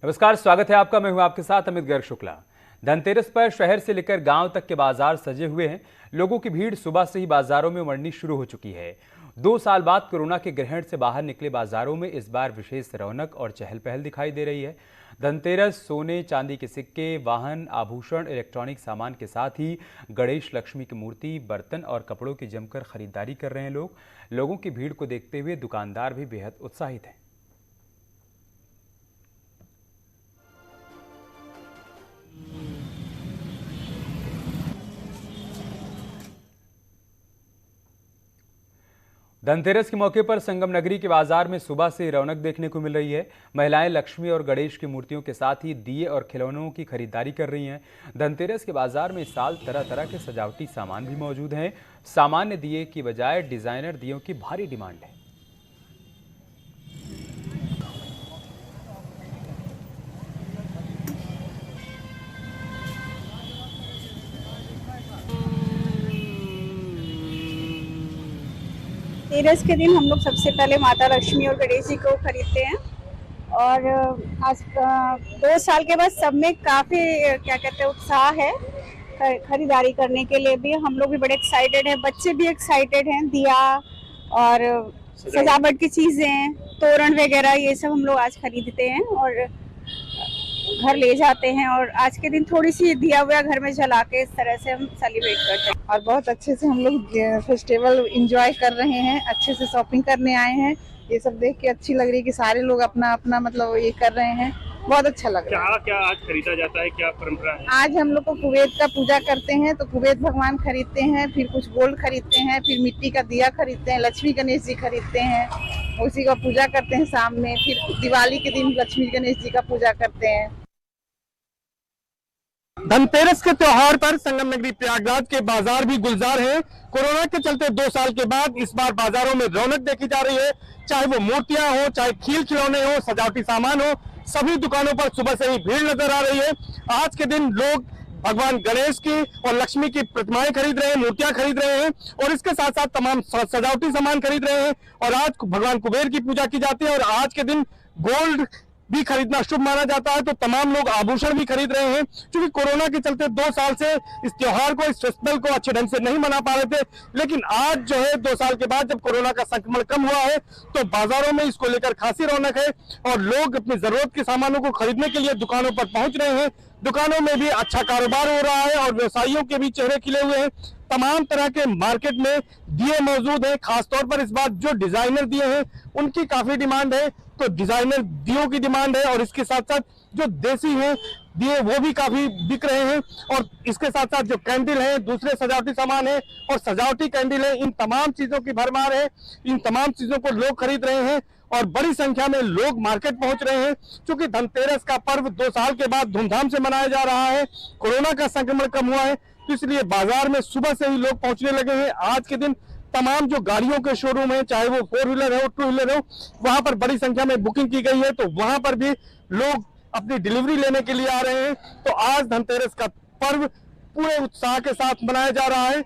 नमस्कार, स्वागत है आपका। मैं हूं आपके साथ अमित गर्ग शुक्ला। धनतेरस पर शहर से लेकर गांव तक के बाजार सजे हुए हैं। लोगों की भीड़ सुबह से ही बाजारों में उमड़नी शुरू हो चुकी है। 2 साल बाद कोरोना के ग्रहण से बाहर निकले बाजारों में इस बार विशेष रौनक और चहल पहल दिखाई दे रही है। धनतेरस सोने चांदी के सिक्के, वाहन, आभूषण, इलेक्ट्रॉनिक सामान के साथ ही गणेश लक्ष्मी की मूर्ति, बर्तन और कपड़ों की जमकर खरीदारी कर रहे हैं लोगों की भीड़ को देखते हुए दुकानदार भी बेहद उत्साहित हैं। धनतेरस के मौके पर संगम नगरी के बाजार में सुबह से रौनक देखने को मिल रही है। महिलाएं लक्ष्मी और गणेश की मूर्तियों के साथ ही दिए और खिलौनों की खरीदारी कर रही हैं। धनतेरस के बाजार में इस साल तरह तरह के सजावटी सामान भी मौजूद हैं। सामान्य दिए की बजाय डिजाइनर दियों की भारी डिमांड है। तेरस के दिन हम लोग सबसे पहले माता लक्ष्मी और गणेश जी को खरीदते हैं। और आज 2 साल के बाद सब में काफ़ी क्या कहते हैं उत्साह है खरीदारी करने के लिए भी। हम लोग भी बड़े एक्साइटेड हैं, बच्चे भी एक्साइटेड हैं। दिया और सजावट की चीज़ें, तोरण वगैरह ये सब हम लोग आज खरीदते हैं और घर ले जाते हैं। और आज के दिन थोड़ी सी दिया हुआ घर में जला के इस तरह से हम सेलिब्रेट करते हैं। और बहुत अच्छे से हम लोग फेस्टिवल एंजॉय कर रहे हैं, अच्छे से शॉपिंग करने आए हैं। ये सब देख के अच्छी लग रही है कि सारे लोग अपना अपना मतलब ये कर रहे हैं, बहुत अच्छा लग रहा है। क्या आज खरीदा जाता है, क्या परंपरा है? आज हम लोग को कुबेर का पूजा करते हैं तो कुबेर भगवान खरीदते हैं, फिर कुछ गोल्ड खरीदते हैं, फिर मिट्टी का दिया खरीदते हैं, लक्ष्मी गणेश जी खरीदते हैं, उसी का पूजा करते हैं शाम में। फिर दिवाली के दिन लक्ष्मी गणेश जी का पूजा करते हैं। धनतेरस के त्योहार पर संगम नगरी प्रयागराज के बाजार भी गुलजार हैं। कोरोना के चलते 2 साल के बाद इस बार बाजारों में रौनक देखी जा रही है। चाहे वो मूर्तियां हो, चाहे खील खिलौने हो, सजावटी सामान हो, सभी दुकानों पर सुबह से ही भीड़ नजर आ रही है। आज के दिन लोग भगवान गणेश की और लक्ष्मी की प्रतिमाएं खरीद रहे हैं, मूर्तियां खरीद रहे हैं और इसके साथ साथ तमाम सजावटी सामान खरीद रहे हैं। और आज भगवान कुबेर की पूजा की जाती है और आज के दिन गोल्ड भी खरीदना शुभ माना जाता है, तो तमाम लोग आभूषण भी खरीद रहे हैं। क्योंकि कोरोना के चलते 2 साल से इस त्योहार को, इस फेस्टिवल को अच्छे ढंग से नहीं मना पा रहे थे, लेकिन आज जो है 2 साल के बाद जब कोरोना का संक्रमण कम हुआ है तो बाजारों में इसको लेकर खासी रौनक है और लोग अपनी जरूरत के सामानों को खरीदने के लिए दुकानों पर पहुंच रहे हैं। दुकानों में भी अच्छा कारोबार हो रहा है और व्यवसायियों के भी चेहरे खिले हुए हैं। तमाम तरह के मार्केट में दिए मौजूद हैं। खासतौर पर इस बार जो डिजाइनर दिए हैं उनकी काफी डिमांड है, तो डिजाइनर दियों की डिमांड है और इसके साथ साथ जो देसी हैं दिए वो भी काफी बिक रहे हैं। और इसके साथ साथ जो कैंडल है, दूसरे सजावटी सामान है और सजावटी कैंडल है, इन तमाम चीजों की भरमार है। इन तमाम चीजों को लोग खरीद रहे हैं और बड़ी संख्या में लोग मार्केट पहुंच रहे हैं। क्योंकि धनतेरस का पर्व 2 साल के बाद धूमधाम से मनाया जा रहा है, कोरोना का संक्रमण कम हुआ है, तो इसलिए बाजार में सुबह से ही लोग पहुंचने लगे हैं। आज के दिन तमाम जो गाड़ियों के शोरूम है, चाहे वो 4 व्हीलर हो, 2 व्हीलर हो, वहां पर बड़ी संख्या में बुकिंग की गई है, तो वहां पर भी लोग अपनी डिलीवरी लेने के लिए आ रहे हैं। तो आज धनतेरस का पर्व पूरे उत्साह के साथ मनाया जा रहा है।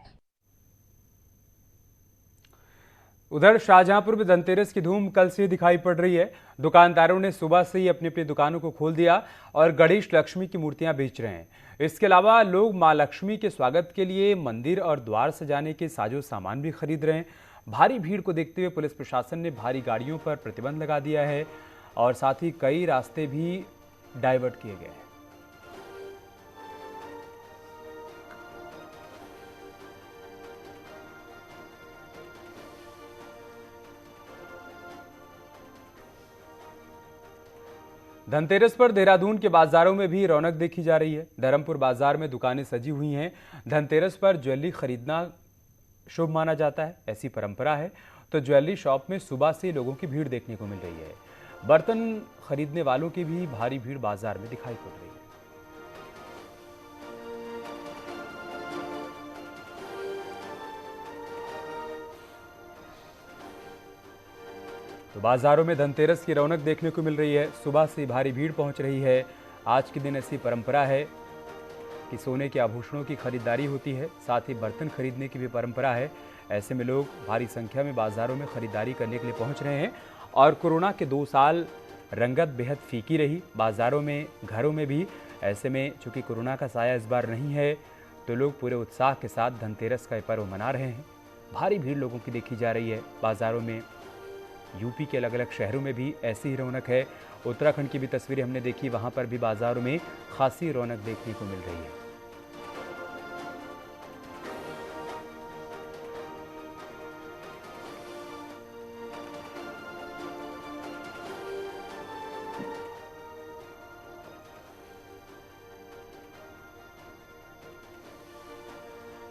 उधर शाहजहांपुर में धनतेरस की धूम कल से दिखाई पड़ रही है। दुकानदारों ने सुबह से ही अपनी अपनी दुकानों को खोल दिया और गणेश लक्ष्मी की मूर्तियां बेच रहे हैं। इसके अलावा लोग मां लक्ष्मी के स्वागत के लिए मंदिर और द्वार सजाने के साजो सामान भी खरीद रहे हैं। भारी भीड़ को देखते हुए पुलिस प्रशासन ने भारी गाड़ियों पर प्रतिबंध लगा दिया है और साथ ही कई रास्ते भी डाइवर्ट किए गए हैं। धनतेरस पर देहरादून के बाजारों में भी रौनक देखी जा रही है। धर्मपुर बाजार में दुकानें सजी हुई हैं। धनतेरस पर ज्वेलरी खरीदना शुभ माना जाता है, ऐसी परंपरा है, तो ज्वेलरी शॉप में सुबह से लोगों की भीड़ देखने को मिल रही है। बर्तन खरीदने वालों की भी भारी भीड़ बाजार में दिखाई पड़ रही है। तो बाजारों में धनतेरस की रौनक देखने को मिल रही है। सुबह से भारी भीड़ पहुंच रही है। आज के दिन ऐसी परंपरा है कि सोने के आभूषणों की खरीदारी होती है, साथ ही बर्तन खरीदने की भी परंपरा है। ऐसे में लोग भारी संख्या में बाजारों में खरीदारी करने के लिए पहुंच रहे हैं और कोरोना के 2 साल रंगत बेहद फीकी रही बाजारों में, घरों में भी। ऐसे में चूंकि कोरोना का साया इस बार नहीं है तो लोग पूरे उत्साह के साथ धनतेरस का पर्व मना रहे हैं। भारी भीड़ लोगों की देखी जा रही है बाजारों में। यूपी के अलग अलग शहरों में भी ऐसी ही रौनक है। उत्तराखंड की भी तस्वीरें हमने देखी, वहां पर भी बाजारों में खासी रौनक देखने को मिल रही है।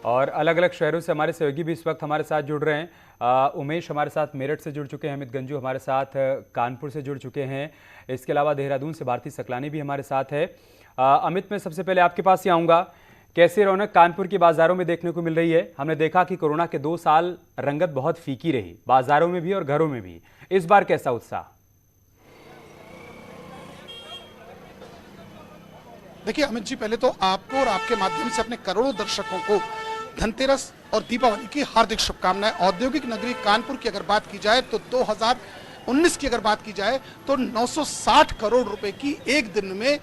और अलग अलग शहरों से हमारे सहयोगी भी इस वक्त हमारे साथ जुड़ रहे हैं। उमेश हमारे साथ मेरठ से जुड़ चुके हैं, अमित गंजू हमारे साथ कानपुर से जुड़ चुके हैं, इसके अलावा देहरादून से भारती सकलानी भी हमारे साथ है। अमित, मैं सबसे पहले आपके पास ही आऊँगा, कैसी रौनक कानपुर की बाजारों में देखने को मिल रही है? हमने देखा कि कोरोना के 2 साल रंगत बहुत फीकी रही, बाजारों में भी और घरों में भी। इस बार कैसा उत्साह? देखिए अमित जी, पहले तो आपको और आपके माध्यम से अपने करोड़ों दर्शकों को धनतेरस और दीपावली की हार्दिक शुभकामनाएं। औद्योगिक नगरी कानपुर की अगर बात की जाए तो 2019 की अगर बात की जाए तो 960 करोड़ रुपए की एक दिन में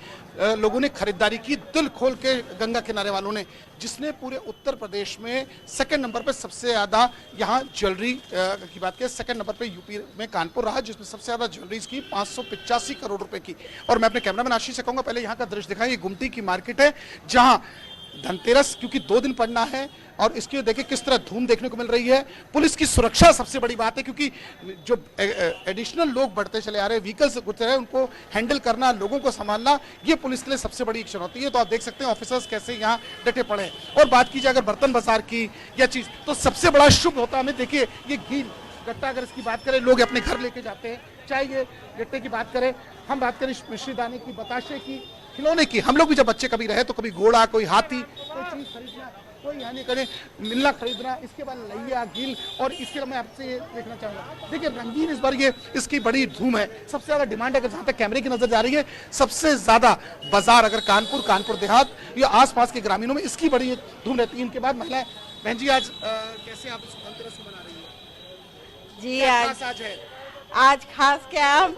लोगों ने खरीदारी की, दिल खोल के गंगा किनारे वालों ने, जिसने पूरे उत्तर प्रदेश में सेकंड नंबर पे सबसे ज्यादा यहाँ ज्वेलरी की बात करें, सेकंड नंबर पे यूपी में कानपुर रहा जिसमें सबसे ज्यादा ज्वेलरीज की 585 करोड़ रुपए की। और मैं अपने कैमरामैन आशीष से कहूंगा पहले यहाँ का दृश्य दिखाएं। ये गुमटी की मार्केट है जहां धनतेरस क्योंकि 2 दिन पड़ना है और इसकी देखिए किस तरह धूम देखने को मिल रही है। पुलिस की सुरक्षा सबसे बड़ी बात है क्योंकि जो एडिशनल लोग बढ़ते चले आ रहे हैं, व्हीकल्स गुजर रहे हैं, उनको हैंडल करना, लोगों को संभालना, ये पुलिस के लिए सबसे बड़ी चुनौती है। तो आप देख सकते हैं ऑफिसर्स कैसे यहाँ डटे पड़े हैं। और बात की जाए अगर बर्तन बाजार की या चीज, तो सबसे बड़ा शुभ होता है हमें, देखिए ये घी गट्टा अगर इसकी बात करें, लोग अपने घर लेके जाते हैं। चाहे ये गट्टे की बात करें, हम बात करें मिश्रीदाने की, बताशे की, खिलौने की। हम लोग भी जब बच्चे कभी रहे तो कभी घोड़ा, कोई हाथी, कोई चीज खरीदना, कोई यानी करें मिलना खरीदना, इसके बाद लैया गिल। और इसके लिए मैं आपसे ये देखना चाहूंगा, देखिए रंगीन इस बार ये इसकी बड़ी धूम है। सबसे ज्यादा डिमांड अगर जहां तक कैमरे की नजर जा रही है, सबसे ज्यादा बाजार अगर कानपुर देहात या आसपास के ग्रामीणों में इसकी बड़ी धूम रहती है। इनके बाद महिलाएं, बहन जी आज कैसे आप धनतेरस को मना रही है जी? आज है, आज खास क्या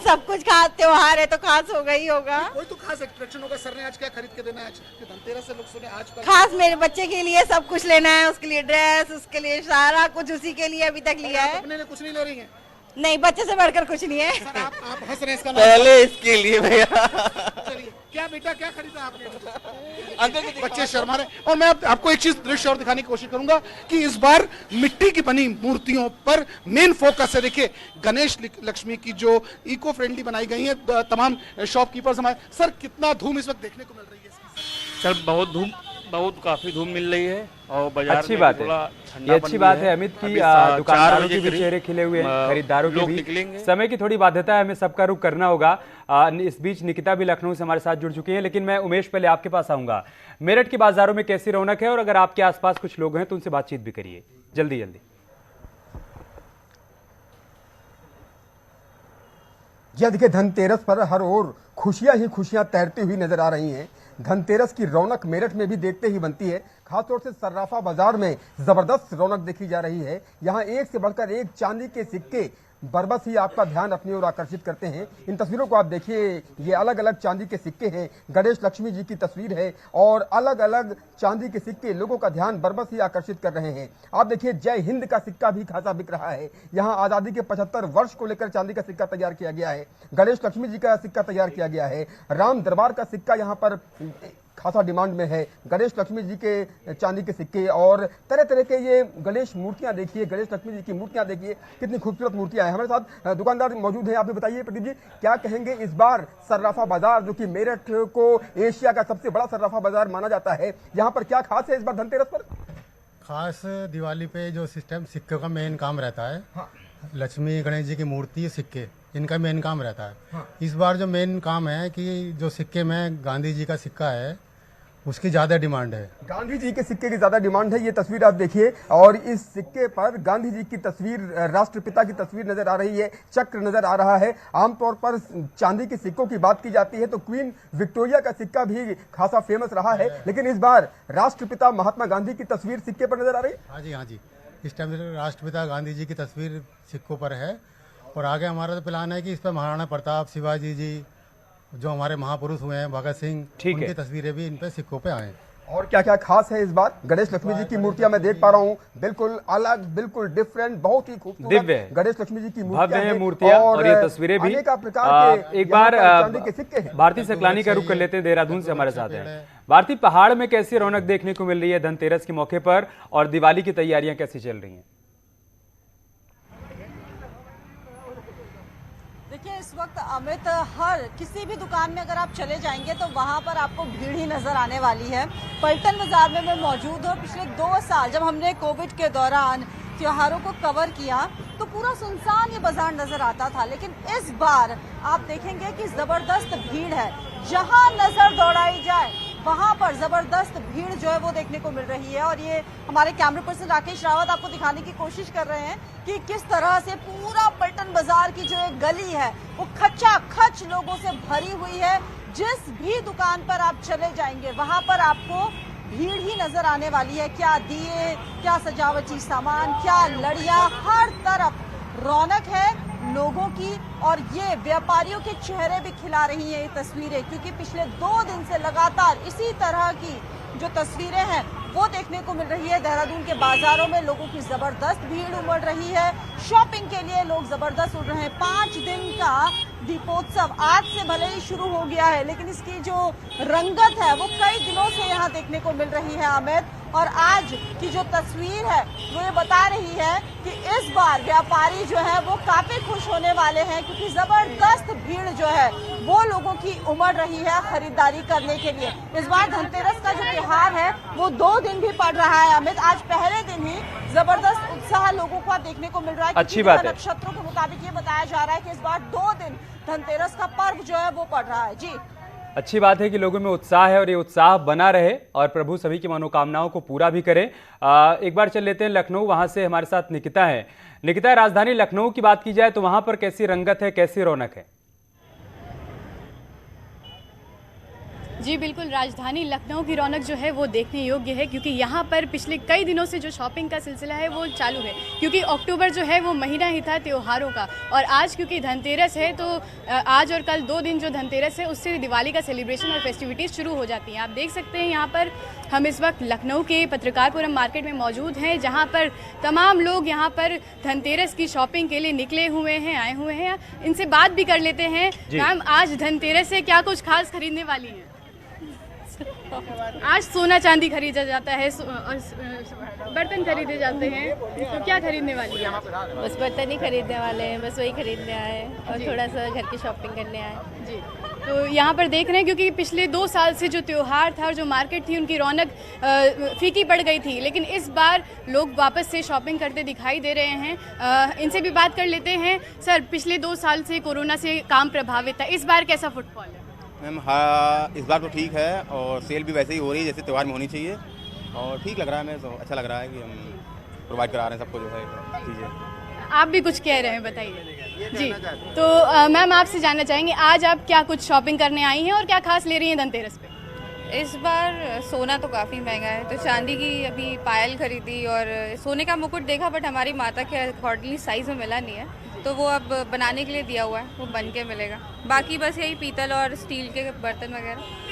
सब कुछ खास त्योहार है तो खास होगा ही होगा। कोई तो खास अट्रैक्शन होगा। सर ने आज क्या खरीद के देना है? आज धनतेरस से लोग सुने आज खास मेरे बच्चे के लिए सब कुछ लेना है, उसके लिए ड्रेस, उसके लिए सारा कुछ उसी के लिए अभी तक लिया है। अपने ने कुछ नहीं ले रही है? नहीं, बच्चे से बढ़कर कुछ नहीं है। सर आप हंस रहे हैं इसका पहले इसके लिए भैया। चलिए, क्या बेटा क्या खरीदा आपने? बच्चे शर्मा रहे। और मैं आपको एक चीज दृश्य और दिखाने की कोशिश करूंगा कि इस बार मिट्टी की बनी मूर्तियों पर मेन फोकस है। देखिए गणेश लक्ष्मी की जो इको फ्रेंडली बनाई गई है, तमाम शॉपकीपर्स हमारे। सर कितना धूम इस वक्त देखने को मिल रही है इसकी? सर बहुत काफी धूम मिल रही है और बाजार अच्छी बात है, ये अच्छी बात है अमित की। दुकानदारों के भी चेहरे खिले हुए हैं, खरीदारों के भी। समय की थोड़ी बाध्यता है, हमें सबका रुख करना होगा। इस बीच निकिता भी लखनऊ से हमारे साथ जुड़ चुकी हैं। लेकिन मैं उमेश पहले आपके पास आऊंगा, मेरठ के बाजारों में कैसी रौनक है? और अगर आपके आसपास कुछ लोग हैं तो उनसे बातचीत भी करिए जल्दी जल्दी। जी देखिए, धनतेरस पर हर ओर खुशियां ही खुशियां तैरती हुई नजर आ रही हैं। धनतेरस की रौनक मेरठ में भी देखते ही बनती है। खासतौर से सर्राफा बाजार में जबरदस्त रौनक देखी जा रही है। यहाँ एक से बढ़कर एक चांदी के सिक्के बरबस ही आपका ध्यान अपनी ओर आकर्षित करते हैं। इन तस्वीरों को आप देखिए, ये अलग अलग चांदी के सिक्के हैं, गणेश लक्ष्मी जी की तस्वीर है और अलग अलग चांदी के सिक्के लोगों का ध्यान बरबस ही आकर्षित कर रहे हैं। आप देखिए, जय हिंद का सिक्का भी खासा बिक रहा है। यहाँ आजादी के 75 वर्ष को लेकर चांदी का सिक्का तैयार किया गया है, गणेश लक्ष्मी जी का सिक्का तैयार किया गया है, राम दरबार का सिक्का यहाँ पर खासा डिमांड में है, गणेश लक्ष्मी जी के चांदी के सिक्के और तरह तरह के ये गणेश मूर्तियां देखिए, गणेश लक्ष्मी जी की मूर्तियां देखिए, कितनी खूबसूरत मूर्तियां हैं। हमारे साथ दुकानदार मौजूद हैं। आप भी बताइए प्रदीप जी, क्या कहेंगे इस बार सर्राफा बाजार, जो कि मेरठ को एशिया का सबसे बड़ा सर्राफा बाजार माना जाता है, यहाँ पर क्या खास है इस बार धनतेरस पर? खास दिवाली पे जो सिस्टम सिक्के का मेन काम रहता है, हाँ। लक्ष्मी गणेश जी की मूर्ति, सिक्के, इनका मेन काम रहता है। हाँ। इस बार जो मेन काम है कि जो सिक्के में गांधी जी का सिक्का है उसकी ज्यादा डिमांड है। गांधी जी के सिक्के की ज्यादा डिमांड है। ये तस्वीर आप देखिए और इस सिक्के पर गांधी जी की तस्वीर, राष्ट्रपिता की तस्वीर नजर आ रही है, चक्र नजर आ रहा है। आमतौर पर चांदी के सिक्कों की बात की जाती है तो क्वीन विक्टोरिया का सिक्का भी खासा फेमस रहा है, लेकिन इस बार राष्ट्रपिता महात्मा गांधी की तस्वीर सिक्के पर नजर आ रही है। हाँ जी, इस टाइम राष्ट्रपिता गांधी जी की तस्वीर सिक्कों पर है और आगे हमारा तो प्लान है कि इस पर महाराणा प्रताप, शिवाजी जी, जो हमारे महापुरुष हुए हैं, भगत सिंह, उनकी तस्वीरें भी इन पे सिक्कों पे आए। और क्या क्या खास है इस बार? गणेश लक्ष्मी जी की मूर्तियां मैं देख पा रहा हूँ, बिल्कुल अलग, बिल्कुल डिफरेंट, बहुत ही खूबसूरत गणेश लक्ष्मी जी की मूर्तियां और ये तस्वीरें भी अनेक प्रकार के। एक बार चांदी के सिक्के हैं। भारती सकलानी का रुख कर लेते हैं, देहरादून से हमारे साथ हैं। भारती, पहाड़ में कैसी रौनक देखने को मिल रही है धनतेरस के मौके पर, और दिवाली की तैयारियां कैसी चल रही हैं? देखिए, इस वक्त अमित, हर किसी भी दुकान में अगर आप चले जाएंगे तो वहां पर आपको भीड़ ही नजर आने वाली है। पलटन बाजार में मैं मौजूद हूँ। पिछले 2 साल जब हमने कोविड के दौरान त्योहारों को कवर किया तो पूरा सुनसान ये बाजार नजर आता था, लेकिन इस बार आप देखेंगे कि जबरदस्त भीड़ है। जहां नजर दौड़ाई जाए वहां पर जबरदस्त भीड़ जो है वो देखने को मिल रही है। और ये हमारे कैमरा पर्सन राकेश रावत आपको दिखाने की कोशिश कर रहे हैं कि किस तरह से पूरा पलटन बाजार की जो एक गली है वो खचाखच लोगों से भरी हुई है। जिस भी दुकान पर आप चले जाएंगे वहां पर आपको भीड़ ही नजर आने वाली है। क्या दिए, क्या सजावटी सामान, क्या लड़ियां, हर तरफ रौनक है लोगों की। और ये व्यापारियों के चेहरे भी खिला रही हैं ये तस्वीरें, क्योंकि पिछले 2 दिन से लगातार इसी तरह की जो तस्वीरें हैं वो देखने को मिल रही है। देहरादून के बाजारों में लोगों की जबरदस्त भीड़ उमड़ रही है। शॉपिंग के लिए लोग जबरदस्त उड़ रहे हैं। 5 दिन का दीपोत्सव आज से भले ही शुरू हो गया है, लेकिन इसकी जो रंगत है वो कई दिनों से यहाँ देखने को मिल रही है अमित। और आज की जो तस्वीर है वो ये बता रही है कि इस बार व्यापारी जो है वो काफी खुश होने वाले हैं, क्योंकि जबरदस्त भीड़ जो है वो लोगों की उमड़ रही है खरीदारी करने के लिए। इस बार धनतेरस का जो त्योहार है वो 2 दिन भी पड़ रहा है अमित। आज पहले दिन ही जबरदस्त उत्साह लोगों को देखने को मिल रहा है। अच्छी बात है। नक्षत्रों के मुताबिक ये बताया जा रहा है कि इस बार 2 दिन धनतेरस का पर्व जो है वो पड़ रहा है। जी, अच्छी बात है कि लोगों में उत्साह है और ये उत्साह बना रहे और प्रभु सभी की मनोकामनाओं को पूरा भी करे। एक बार चल लेते हैं लखनऊ, वहां से हमारे साथ निकिता है। निकिता, राजधानी लखनऊ की बात की जाए तो वहां पर कैसी रंगत है, कैसी रौनक है? जी बिल्कुल, राजधानी लखनऊ की रौनक जो है वो देखने योग्य है, क्योंकि यहाँ पर पिछले कई दिनों से जो शॉपिंग का सिलसिला है वो चालू है, क्योंकि अक्टूबर जो है वो महीना ही था त्योहारों का। और आज क्योंकि धनतेरस है तो आज और कल 2 दिन जो धनतेरस है उससे दिवाली का सेलिब्रेशन और फेस्टिविटीज़ शुरू हो जाती हैं। आप देख सकते हैं यहाँ पर हम इस वक्त लखनऊ के पत्रकारपुरम मार्केट में मौजूद हैं, जहाँ पर तमाम लोग यहाँ पर धनतेरस की शॉपिंग के लिए निकले हुए हैं, आए हुए हैं। इनसे बात भी कर लेते हैं। मैम, आज धनतेरस है, क्या कुछ खास खरीदने वाली हैं? आज सोना चांदी खरीदा जाता है और बर्तन खरीदे जाते हैं, तो क्या खरीदने वाली है? बस बर्तन ही खरीदने वाले हैं, बस वही खरीदने आए हैं और थोड़ा सा घर की शॉपिंग करने आए। जी, तो यहाँ पर देख रहे हैं क्योंकि पिछले 2 साल से जो त्योहार था और जो मार्केट थी उनकी रौनक फीकी पड़ गई थी, लेकिन इस बार लोग वापस से शॉपिंग करते दिखाई दे रहे हैं। इनसे भी बात कर लेते हैं। सर, पिछले 2 साल से कोरोना से काम प्रभावित था, इस बार कैसा फुटफॉल है? मैम हाँ, इस बार तो ठीक है और सेल भी वैसे ही हो रही है जैसे त्यौहार में होनी चाहिए और ठीक लग रहा है। मैं तो अच्छा लग रहा है कि हम प्रोवाइड करा रहे हैं सबको जो है चीज़ें। आप भी कुछ कह रहे हैं, बताइए। जी, तो मैम आपसे जानना चाहेंगे आज आप क्या कुछ शॉपिंग करने आई हैं और क्या खास ले रही हैं धनतेरस पे? इस बार सोना तो काफ़ी महंगा है, तो चांदी की अभी पायल खरीदी और सोने का मुकुट देखा, बट हमारी माता के अकॉर्डिंगली साइज़ में मिला नहीं है, तो वो अब बनाने के लिए दिया हुआ है, वो बन के मिलेगा। बाकी बस यही पीतल और स्टील के बर्तन वगैरह।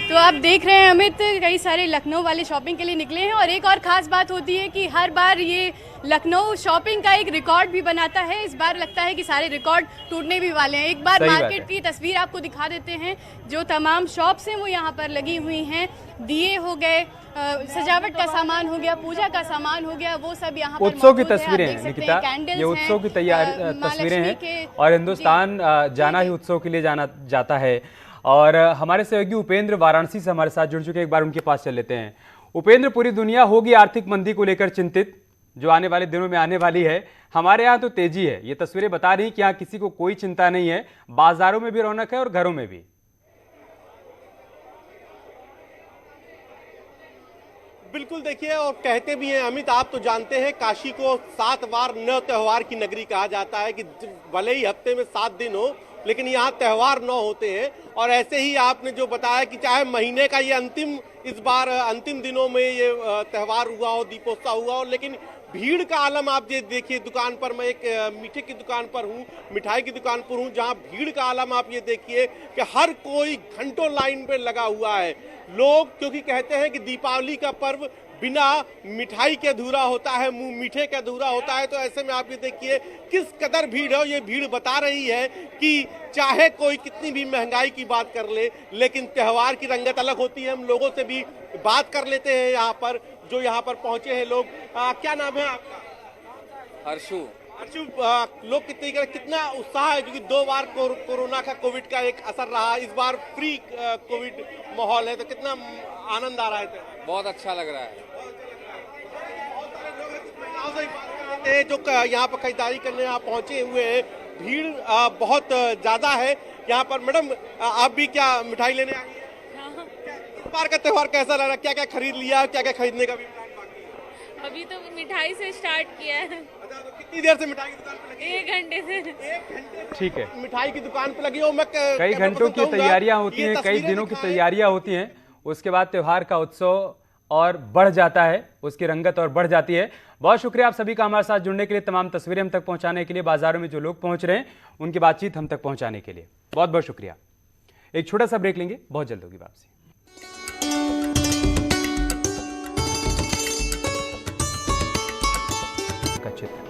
तो आप देख रहे हैं अमित, कई सारे लखनऊ वाले शॉपिंग के लिए निकले हैं। और एक और ख़ास बात होती है कि हर बार ये लखनऊ शॉपिंग का एक रिकॉर्ड भी बनाता है। इस बार लगता है कि सारे रिकॉर्ड टूटने भी वाले हैं। एक बार मार्केट की तस्वीर आपको दिखा देते हैं। जो तमाम शॉप्स हैं वो यहाँ पर लगी हुई हैं। दिए हो गए, सजावट का सामान हो गया, पूजा का सामान हो गया, वो सब यहाँ पर उत्सव की तस्वीरें हैं निकिता, ये उत्सव की तस्वीरें हैं और हिंदुस्तान जाना ही उत्सव के लिए जाना जाता है। और हमारे सहयोगी उपेंद्र वाराणसी से हमारे साथ जुड़ चुके हैं, एक बार उनके पास चल लेते हैं। उपेंद्र, पूरी दुनिया होगी आर्थिक मंदी को लेकर चिंतित, जो आने वाले दिनों में आने वाली है। हमारे यहाँ तो तेजी है, ये तस्वीरें बता रही कि यहाँ किसी को कोई चिंता नहीं है, बाजारों में भी रौनक है और घरों में भी। बिल्कुल, देखिए, और कहते भी हैं अमित, आप तो जानते हैं काशी को 7 बार न त्योहार की नगरी कहा जाता है कि भले ही हफ्ते में 7 दिन हो लेकिन यहाँ त्योहार 9 होते हैं। और ऐसे ही आपने जो बताया कि चाहे महीने का ये इस बार अंतिम दिनों में ये त्यौहार हुआ हो, दीपोत्सव हुआ हो, लेकिन भीड़ का आलम आप ये देखिए। दुकान पर मैं एक मीठे की दुकान पर हूँ, मिठाई की दुकान पर हूँ, जहाँ भीड़ का आलम आप ये देखिए कि हर कोई घंटों लाइन पे लगा हुआ है। लोग क्योंकि कहते हैं कि दीपावली का पर्व बिना मिठाई के अधूरा होता है, मुंह मीठे के अधूरा होता है, तो ऐसे में आप ये देखिए किस कदर भीड़ है। ये भीड़ बता रही है कि चाहे कोई कितनी भी महंगाई की बात कर ले, लेकिन त्योहार की रंगत अलग होती है। हम लोगों से भी बात कर लेते हैं यहाँ पर, जो यहाँ पर पहुंचे हैं लोग। क्या नाम है आपका? हर्षु। हर्षु, लोग कितना उत्साह है, क्योंकि 2 बार कोरोना का कोविड का एक असर रहा, इस बार फ्री कोविड माहौल है, तो कितना आनंद आ रहा है? बहुत अच्छा लग रहा है। जो यहाँ पर खरीदारी करने यहाँ पहुंचे हुए हैं, भीड़ बहुत ज्यादा है यहाँ पर। मैडम, आप भी क्या मिठाई लेने आई हैं? इस बार का त्योहार कैसा लग रहा है? क्या क्या खरीद लिया, क्या क्या खरीदने का भी प्लान बाकी है? अभी तो मिठाई से स्टार्ट किया है। अच्छा, तो कितनी देर से मिठाई की दुकान पे लगी? 1 घंटे से। 1 घंटे ठीक है, मिठाई की दुकान पे लगी हो। मैं कई घंटों की तैयारियां होती हैं, कई दिनों की तैयारियां होती हैं, उसके बाद त्योहार का उत्सव और बढ़ जाता है, उसकी रंगत और बढ़ जाती है। बहुत शुक्रिया आप सभी का हमारे साथ जुड़ने के लिए, तमाम तस्वीरें हम तक पहुंचाने के लिए, बाजारों में जो लोग पहुंच रहे हैं उनकी बातचीत हम तक पहुंचाने के लिए बहुत बहुत शुक्रिया। एक छोटा सा ब्रेक लेंगे, बहुत जल्द होगी वापसी का चित्र।